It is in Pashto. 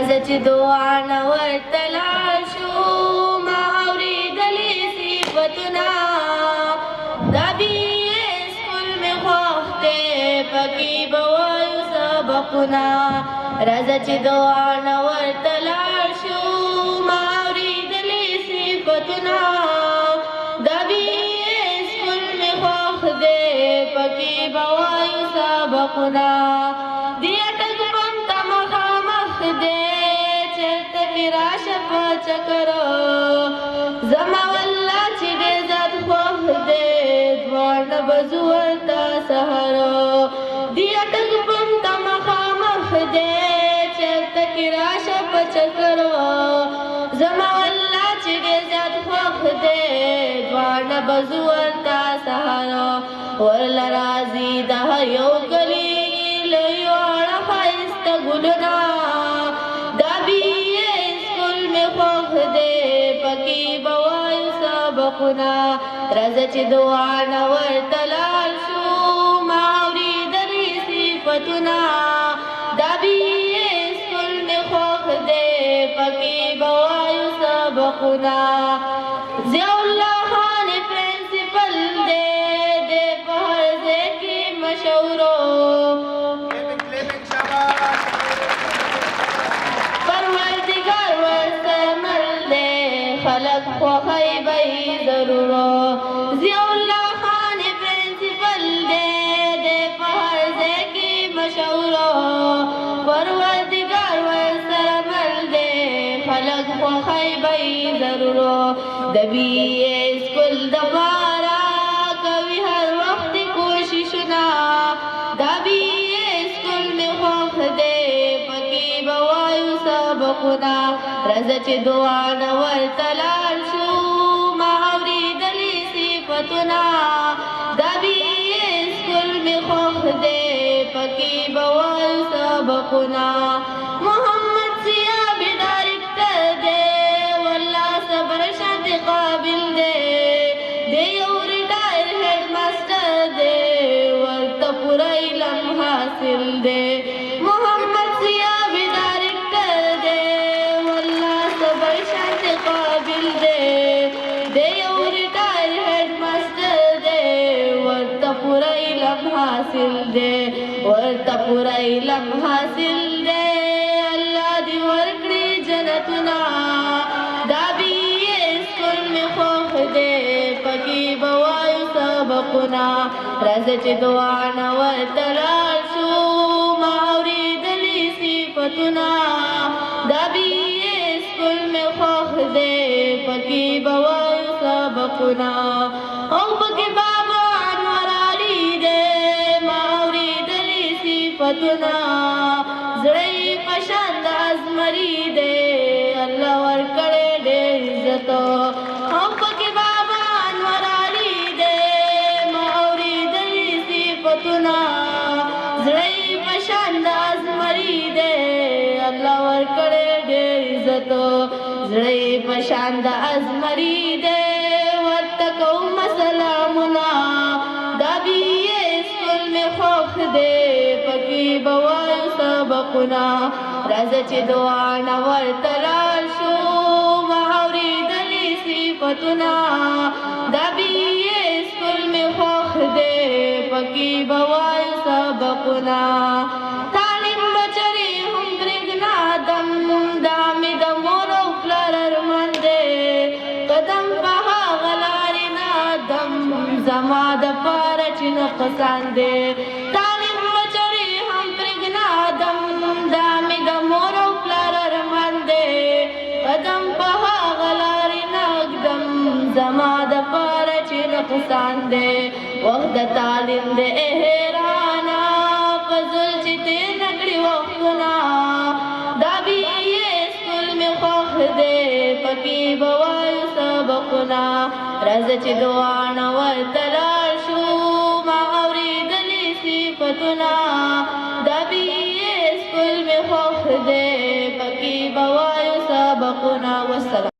راځه چې دعا نه ورته لاړ شو ما اورېدلې صفتونه دا BA سکول مې خوښ دی پکې به وایو سبقونه راځه چې دعا نه ورته لاړ شو ما اورېدلې صفتونه دا BA سکول مې خوښ دی پکې به وایو سبقونه دی اټک پم ته مخامخ دی چېرته کې راشه په چکر زما والله چې دی ذات خوښ دی دواړه به ځو ورته سهار دی اټک پم ته مخامخ دی چېرته کې راشه په چکر زما والله چې دی ذات خوښ دی دواړه به ځو ورته سهار ورله راځي د هر یو کلي ګلونه دا BA سکول مې خوښ دی پکې به وایو سبقونه راځه چې دعا نه ورته لاړ شو ما اورېدلې صفتونه دا BA سکول مې خوښ دی پکې به وایو سبقونه ضیاء الله خان پرنسپل دی په هر ځای کې مشهور خلق خوښی به یې ضرور ضیاء الله خان پرنسپل دی په هر ځای کې مشهور پروردګار ورسره مل دی خلق خوښی به یې ضرور د BA سکول دپاره کوي هر وخت کوششونه دا BA سکول مې خوښ دی پکې به وایو سبقونه راځه چې دعا نه ورته لاړ شو ما اورېدلې صفتونه دا BA سکول مې خوښ دی پکې به وایو سبقونه محمد سیاب ډایرکټر دی والله صبر شانتې قابل دی یو ریټایر هیډ ماسټر دی ورته پوره علم حاصل دی محمد سیاب ډایرکټر دی قابل دی یو ریټایر هیډ ماسټر دی ورته پوره علم حاصل دی الله دې ورکړي جنتونه دا BA سکول مې خوښ دی پکې به وایو سبقونه راځه چې دعا نه ورته لاړ شو ما اورېدلې صفتونه دا BA سکول مې خوښ دی پکې به وایو سبقونه او پکې بابا انور علي دی ما اورېدلې صفتونه زړه یې په شان د ازمري دی الله ورکړی ډېر عزت او پکې بابا انور علي دی ما اورېدلې صفتونه زړه یې په شان د ازمري دی الله ورکړی ډېر عزت زړه یې په شان د ازمري دی ورته کوم سلامونه دا BA سکول مې خوښ دی پکې به وایو سبقونه راځه چې دعا نه ورته لاړ شو ما اورېدلې صفتونه دا BA سکول مې خوښ دی پکې به وایو سبقونه تعلیم بچرې هم پرېږدم دا مې د مور او پلار ارمان دی قدم په هغه لارې نه دم زما دپاره چې نقصان دی تعلیم بچرې هم پرېږدم دا مې د مور او پلار ارمان دی قدم په هغه لارې نه ږدم زما دپاره چې نقصان دی وخت د تعلیم د حیرانه فضل چې تېر نه کړي وختونه دا BA سکول مې خوښ دی پکې به وایو سبقونه راځه چې دعا نه ورته لاړ شو ما اورېدلې صفتونه دا BA سکول مې خوښ دی پکې به وایو سبقونه والسلام